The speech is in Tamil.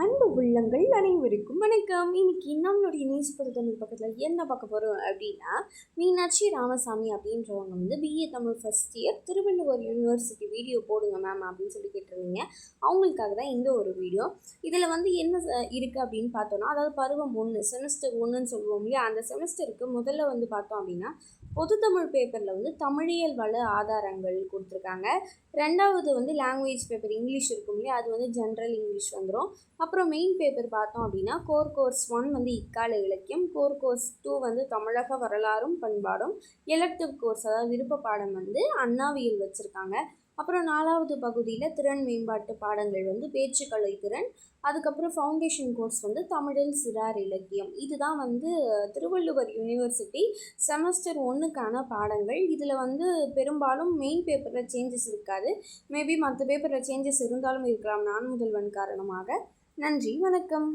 அன்பு உள்ளங்கள் அனைவருக்கும் வணக்கம். இன்னைக்கு நம்மளுடைய நியூஸ் தமிழ் பக்கத்தில் என்ன பார்க்க போகிறோம் அப்படின்னா, மீனாட்சி ராமசாமி அப்படின்றவங்க வந்து BA Tamil first year Thiruvalluvar university video போடுங்க மேம் அப்படின்னு சொல்லி கேட்டிருந்தீங்க. அவங்களுக்காக தான் இந்த ஒரு வீடியோ. இதில் வந்து என்ன இருக்குது அப்படின்னு பார்த்தோன்னா, அதாவது பருவம் 1 செமஸ்டர் 1ன்னு சொல்லுவோம் இல்லையா, அந்த செமஸ்டருக்கு முதல்ல வந்து பார்த்தோம் அப்படின்னா பொதுத்தமிழ் பேப்பரில் வந்து தமிழியல் வள ஆதாரங்கள் கொடுத்துருக்காங்க. ரெண்டாவது வந்து லாங்குவேஜ் பேப்பர் இங்கிலீஷ் இருக்கும் இல்லையா, அது வந்து ஜென்ரல் இங்கிலீஷ் வந்துடும். அப்புறம் மெயின் பேப்பர் பார்த்தோம் அப்படின்னா கோர்ஸ் 1 வந்து இக்கால இலக்கியம், கோர்ஸ் 2 வந்து தமிழக வரலாறும் பண்பாடும், எலக்டிவ் கோர்ஸ் அதாவது விருப்ப பாடம் வந்து அண்ணாவியல் வச்சுருக்காங்க. அப்புறம் 4வது பகுதியில் திறன் மேம்பாட்டு பாடங்கள் வந்து பேச்சுக்கலை திறன், அதுக்கப்புறம் ஃபவுண்டேஷன் கோர்ஸ் வந்து தமிழில் சிறார் இலக்கியம். இதுதான் வந்து திருவள்ளுவர் யூனிவர்சிட்டி செமஸ்டர் 1க்கான பாடங்கள். இதில் வந்து பெரும்பாலும் மெயின் பேப்பரில் சேஞ்சஸ் இருக்காது. மேபி மற்ற பேப்பரில் சேஞ்சஸ் இருந்தாலும் இருக்கலாம் நான் முதல்வன் காரணமாக. நன்றி, வணக்கம்.